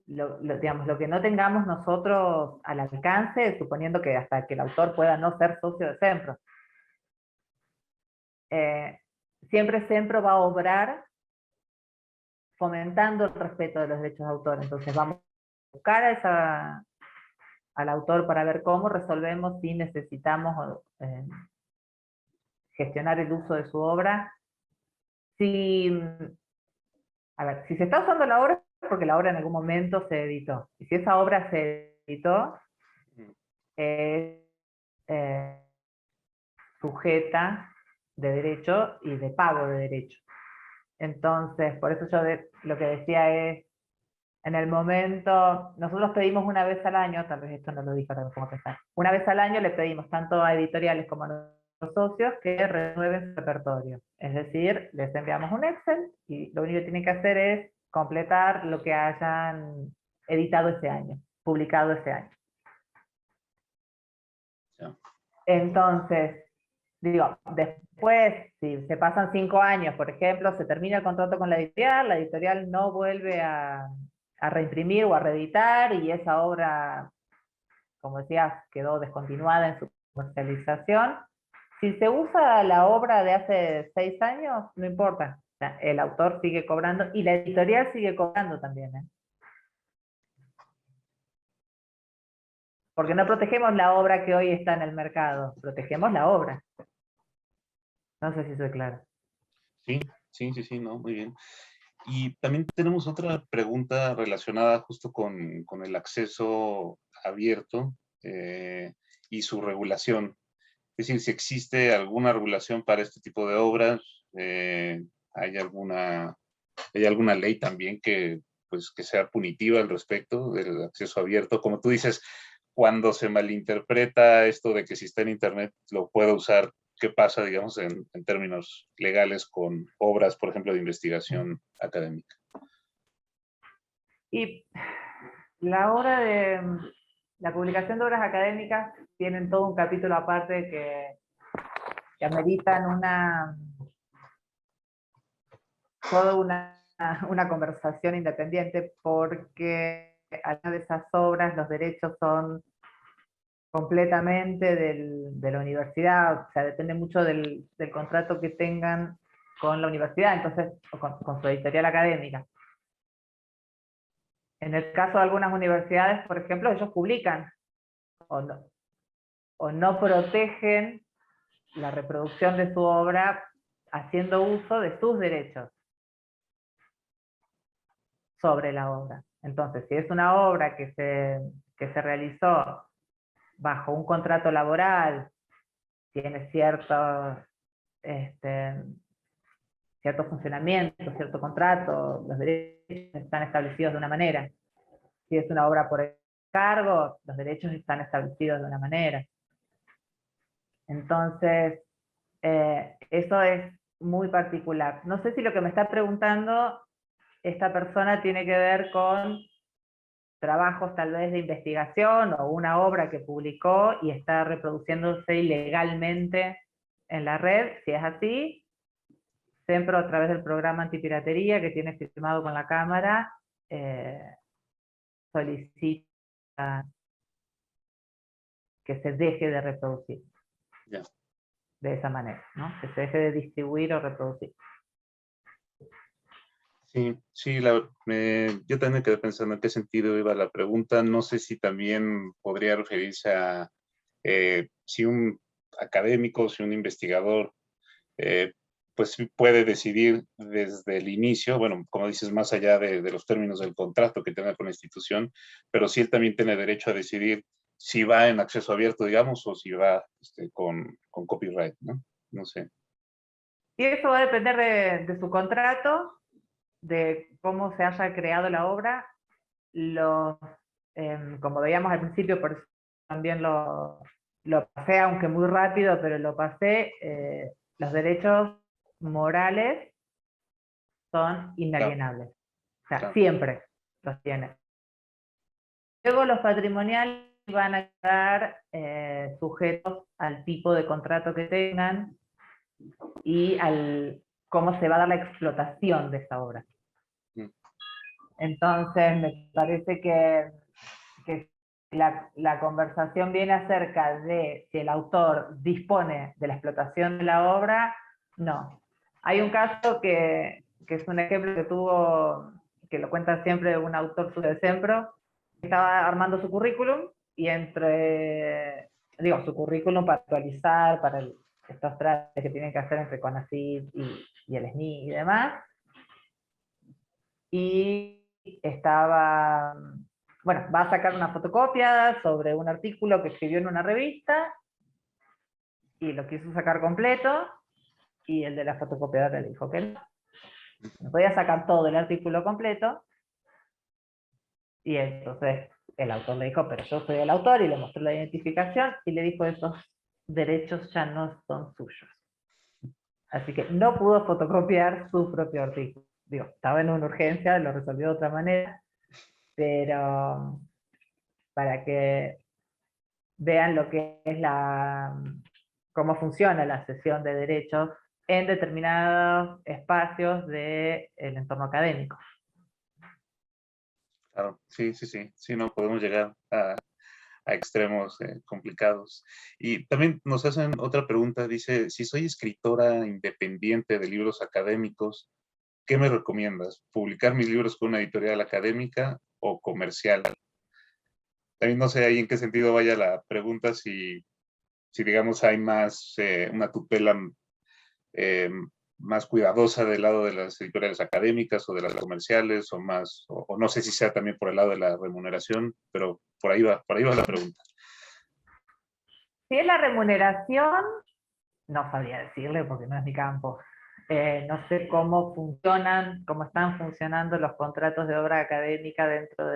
digamos, lo que no tengamos nosotros al alcance, suponiendo que hasta que el autor pueda no ser socio de Sempro, siempre Sempro va a obrar fomentando el respeto de los derechos de autor. Entonces vamos a buscar al autor para ver cómo resolvemos si necesitamos gestionar el uso de su obra. A ver, si se está usando la obra es porque la obra en algún momento se editó. Y si esa obra se editó, es sujeta de derecho y de pago de derecho. Entonces, por eso yo lo que decía es, en el momento, nosotros pedimos una vez al año, tal vez esto no lo dije, ahora cómo pensar, una vez al año le pedimos tanto a editoriales como a nuestros socios que renueven su repertorio. Es decir, les enviamos un Excel y lo único que tienen que hacer es completar lo que hayan editado ese año, publicado ese año. Entonces, digo, después, si se pasan 5 años, por ejemplo, se termina el contrato con la editorial no vuelve a a reimprimir o a reeditar, y esa obra, como decías, quedó descontinuada en su comercialización. Si se usa la obra de hace 6 años, no importa. O sea, el autor sigue cobrando y la editorial sigue cobrando también, ¿eh? Porque no protegemos la obra que hoy está en el mercado, protegemos la obra. No sé si soy clara. Sí, sí, no, muy bien. Y también tenemos otra pregunta relacionada justo con el acceso abierto y su regulación. Es decir, si existe alguna regulación para este tipo de obras, ¿hay alguna ley también que, pues, que sea punitiva al respecto del acceso abierto? Como tú dices, cuando se malinterpreta esto de que si está en Internet lo puedo usar, ¿qué pasa, digamos, en términos legales con obras, por ejemplo, de investigación académica? Y la publicación de obras académicas tienen todo un capítulo aparte que ameritan toda una conversación independiente, porque algunas de esas obras los derechos son completamente de la universidad, o sea, depende mucho del contrato que tengan con la universidad, entonces, o con su editorial académica. En el caso de algunas universidades, por ejemplo, ellos publican o no protegen la reproducción de su obra haciendo uso de sus derechos sobre la obra. Entonces, si es una obra que se realizó bajo un contrato laboral, tiene cierto funcionamiento, cierto contrato, los derechos están establecidos de una manera. Si es una obra por encargo, los derechos están establecidos de una manera. Entonces, eso es muy particular. No sé si lo que me está preguntando esta persona tiene que ver con trabajos tal vez de investigación o una obra que publicó y está reproduciéndose ilegalmente en la red. Si es así, SEMPRO, a través del programa antipiratería que tiene firmado con la Cámara, solicita que se deje de reproducir. Ya. De esa manera, ¿no? Que se deje de distribuir o reproducir. Sí, yo también me quedé pensando en qué sentido iba la pregunta. No sé si también podría referirse a si un académico, si un investigador, pues sí puede decidir desde el inicio, bueno, como dices, más allá de los términos del contrato que tenga con la institución, pero sí él también tiene derecho a decidir si va en acceso abierto, digamos, o si va con copyright, ¿no? No sé. Y eso va a depender de su contrato, de cómo se haya creado la obra. Como veíamos al principio, por eso también lo pasé, aunque muy rápido, pero lo pasé, los derechos morales son Claro, inalienables. O sea, claro, siempre los tiene. Luego los patrimoniales van a quedar sujetos al tipo de contrato que tengan y al cómo se va a dar la explotación de esta obra. mm, Entonces, me parece que la conversación viene acerca de si el autor dispone de la explotación de la obra. No. Hay un caso que es un ejemplo que lo cuenta siempre un autor de SEMPRO, que estaba armando su currículum y su currículum para actualizar, para estos trámites que tienen que hacer entre CONACYT y el SNI y demás. Y va a sacar una fotocopia sobre un artículo que escribió en una revista y lo quiso sacar completo, y el de la fotocopiadora le dijo que no podía sacar todo el artículo completo, y entonces el autor le dijo, pero yo soy el autor, y le mostró la identificación y le dijo, esos derechos ya no son suyos. Así que no pudo fotocopiar su propio artículo. Estaba en una urgencia, lo resolvió de otra manera, pero para que vean lo que es cómo funciona la cesión de derechos en determinados espacios del entorno académico. Claro, sí, sí, sí, sí, no podemos llegar a extremos complicados. Y también nos hacen otra pregunta, dice, si soy escritora independiente de libros académicos, ¿qué me recomiendas? ¿Publicar mis libros con una editorial académica o comercial? También no sé ahí en qué sentido vaya la pregunta, si digamos hay más una tutela eh, más cuidadosa del lado de las editoriales académicas o de las comerciales, o más, o no sé si sea también por el lado de la remuneración, pero por ahí va la pregunta. Si es la remuneración, no sabría decirle porque no es mi campo. No sé cómo funcionan, cómo están funcionando los contratos de obra académica dentro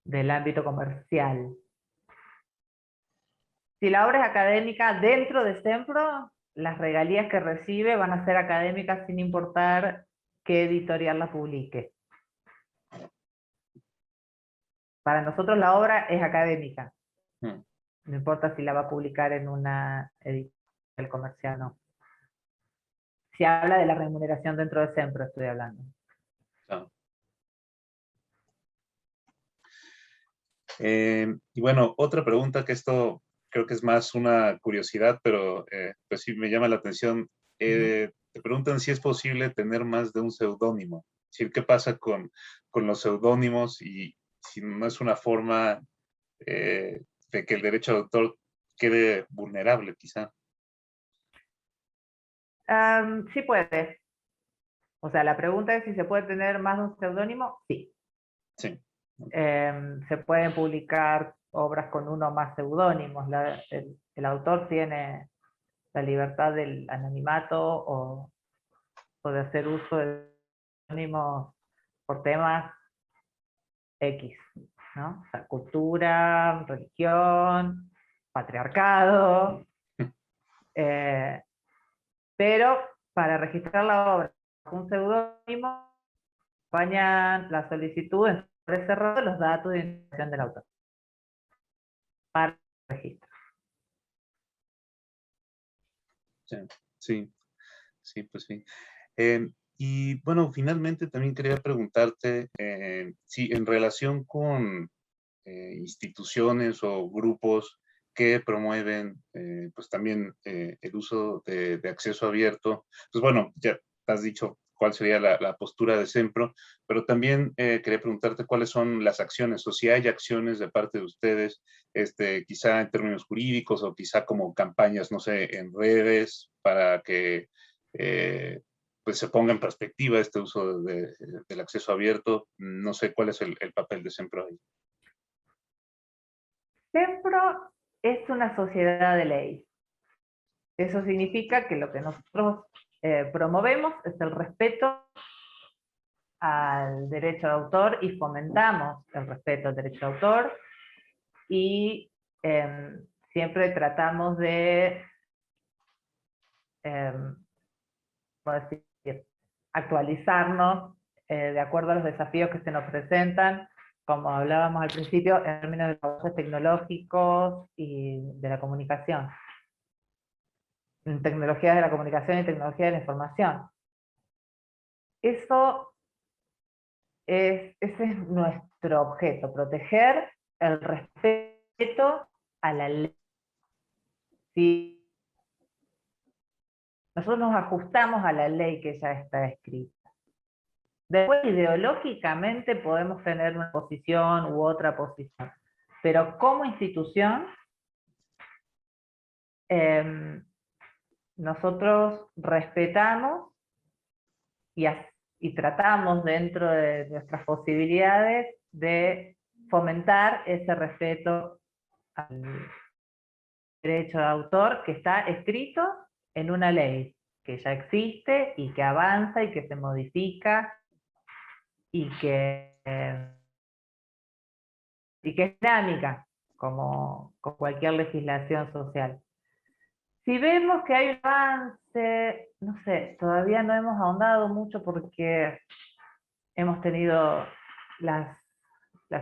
del ámbito comercial. Si la obra es académica dentro de SEMPRO, las regalías que recibe van a ser académicas sin importar qué editorial la publique. Para nosotros la obra es académica. No importa si la va a publicar en una editorial comercial o no. Si habla de la remuneración dentro de SEMPRO, estoy hablando. Claro. Y bueno, otra pregunta que esto creo que es más una curiosidad, pero pues sí me llama la atención. Te preguntan si es posible tener más de un seudónimo. Es decir, ¿qué pasa con los seudónimos y si no es una forma de que el derecho de autor quede vulnerable, quizá? Sí puede. O sea, la pregunta es si se puede tener más de un seudónimo. Sí. Sí. Se pueden publicar obras con uno o más seudónimos. El autor tiene la libertad del anonimato o de hacer uso de seudónimos por temas X, ¿no? O sea, cultura, religión, patriarcado. Pero para registrar la obra con un seudónimo, acompañan la solicitud en cerrado los datos de identificación del autor para el registro. Sí, sí, sí, pues sí. Y bueno, finalmente también quería preguntarte si en relación con instituciones o grupos que promueven pues también el uso de acceso abierto, pues bueno, ya has dicho cuál sería la postura de SEMPRO, pero también quería preguntarte cuáles son las acciones o si hay acciones de parte de ustedes, quizá en términos jurídicos o quizá como campañas, no sé, en redes para que pues se ponga en perspectiva este uso del acceso abierto. No sé cuál es el papel de SEMPRO ahí. SEMPRO es una sociedad de ley. Eso significa que lo que nosotros promovemos es el respeto al derecho de autor y fomentamos el respeto al derecho de autor y siempre tratamos de ¿cómo decir? Actualizarnos de acuerdo a los desafíos que se nos presentan, como hablábamos al principio, en términos de los avances tecnológicos y de la comunicación. Tecnologías de la comunicación y tecnología de la información. Ese es nuestro objeto, proteger el respeto a la ley. Si nosotros nos ajustamos a la ley que ya está escrita. Después, ideológicamente, podemos tener una posición u otra posición, pero como institución, nosotros respetamos y tratamos dentro de nuestras posibilidades de fomentar ese respeto al derecho de autor que está escrito en una ley que ya existe y que avanza y que se modifica y que es dinámica, como cualquier legislación social. Si vemos que hay un avance, no sé, todavía no hemos ahondado mucho porque hemos tenido las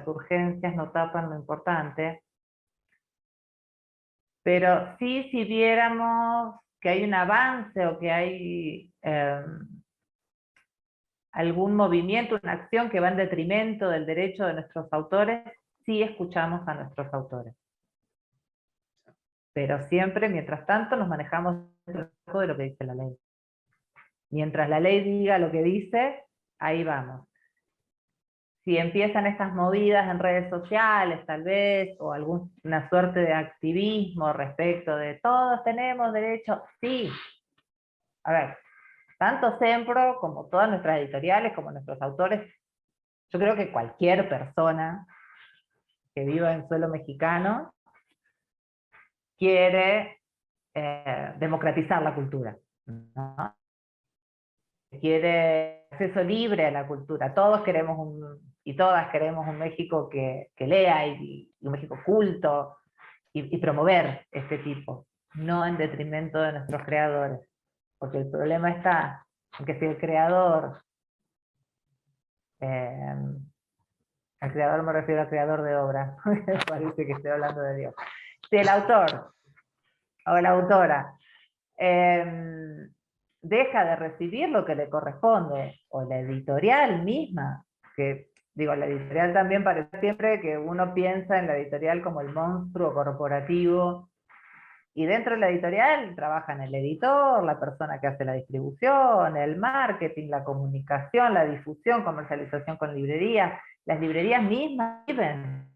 urgencias, no tapan lo importante, pero sí, si viéramos que hay un avance o que hay algún movimiento, una acción que va en detrimento del derecho de nuestros autores, sí escuchamos a nuestros autores. Pero siempre, mientras tanto, nos manejamos dentro de lo que dice la ley. Mientras la ley diga lo que dice, ahí vamos. Si empiezan estas movidas en redes sociales, tal vez, o alguna suerte de activismo respecto de todos tenemos derecho, sí. A ver, tanto Sempro como todas nuestras editoriales, como nuestros autores, yo creo que cualquier persona que viva en suelo mexicano quiere democratizar la cultura, ¿no? Quiere acceso libre a la cultura. Todos queremos y todas queremos un México que lea y un México culto y promover este tipo, no en detrimento de nuestros creadores. Porque el problema está en que si el creador, al creador me refiero al creador de obra, parece que estoy hablando de Dios. Si el autor o la autora deja de recibir lo que le corresponde, o la editorial misma, que digo, la editorial también parece siempre que uno piensa en la editorial como el monstruo corporativo, y dentro de la editorial trabajan el editor, la persona que hace la distribución, el marketing, la comunicación, la difusión, comercialización con librerías. Las librerías mismas viven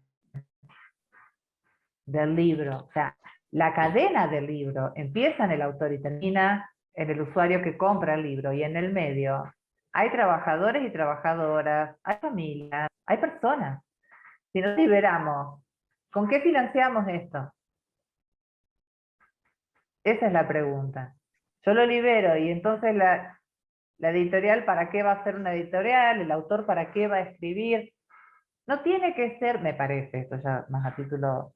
del libro. O sea, la cadena del libro empieza en el autor y termina en el usuario que compra el libro. Y en el medio hay trabajadores y trabajadoras, hay familias, hay personas. Si nos liberamos, ¿con qué financiamos esto? Esa es la pregunta. Yo lo libero y entonces la editorial, ¿para qué va a ser una editorial? ¿El autor para qué va a escribir? No tiene que ser, me parece, esto ya más a título,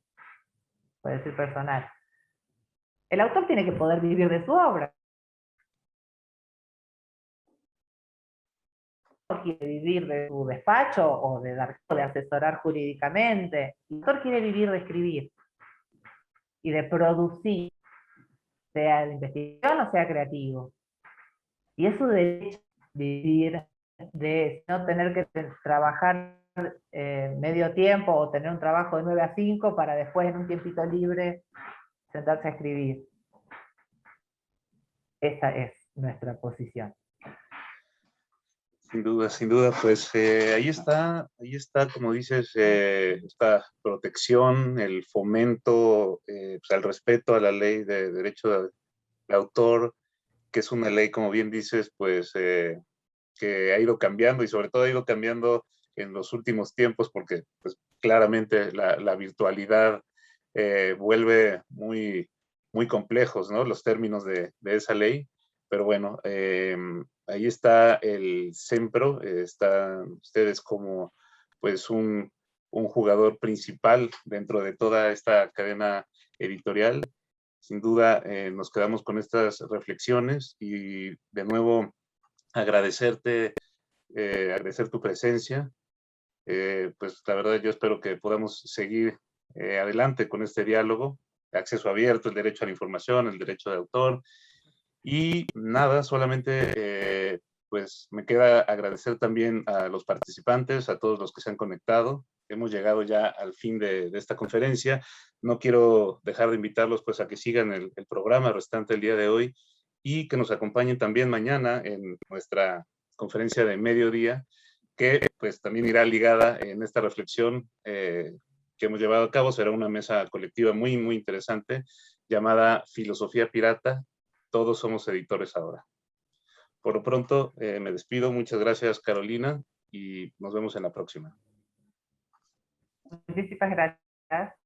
puede decir personal. El autor tiene que poder vivir de su obra. El autor quiere vivir de su despacho o de asesorar jurídicamente. El autor quiere vivir de escribir y de producir, sea de investigación o sea creativo. Y es su derecho vivir de no tener que trabajar medio tiempo o tener un trabajo de 9 a 5 para después en un tiempito libre sentarse a escribir. Esa es nuestra posición. Sin duda, pues ahí está, como dices, esta protección, el fomento, pues, el respeto a la ley de derecho de autor, que es una ley, como bien dices, pues que ha ido cambiando y sobre todo ha ido cambiando en los últimos tiempos porque pues, claramente la virtualidad vuelve muy complejos, ¿no? Los términos de esa ley, pero bueno, ahí está el Sempro, están ustedes como pues un jugador principal dentro de toda esta cadena editorial. Sin duda nos quedamos con estas reflexiones y de nuevo agradecerte, agradecer tu presencia. Pues la verdad yo espero que podamos seguir adelante con este diálogo, acceso abierto, el derecho a la información, el derecho de autor, y nada, solamente pues me queda agradecer también a los participantes, a todos los que se han conectado. Hemos llegado ya al fin de esta conferencia. No quiero dejar de invitarlos pues a que sigan el programa restante el día de hoy y que nos acompañen también mañana en nuestra conferencia de mediodía, que pues también irá ligada en esta reflexión que hemos llevado a cabo. Será una mesa colectiva muy interesante llamada Filosofía Pirata, todos somos editores ahora. Por lo pronto, me despido. Muchas gracias, Carolina, y nos vemos en la próxima. Muchísimas gracias.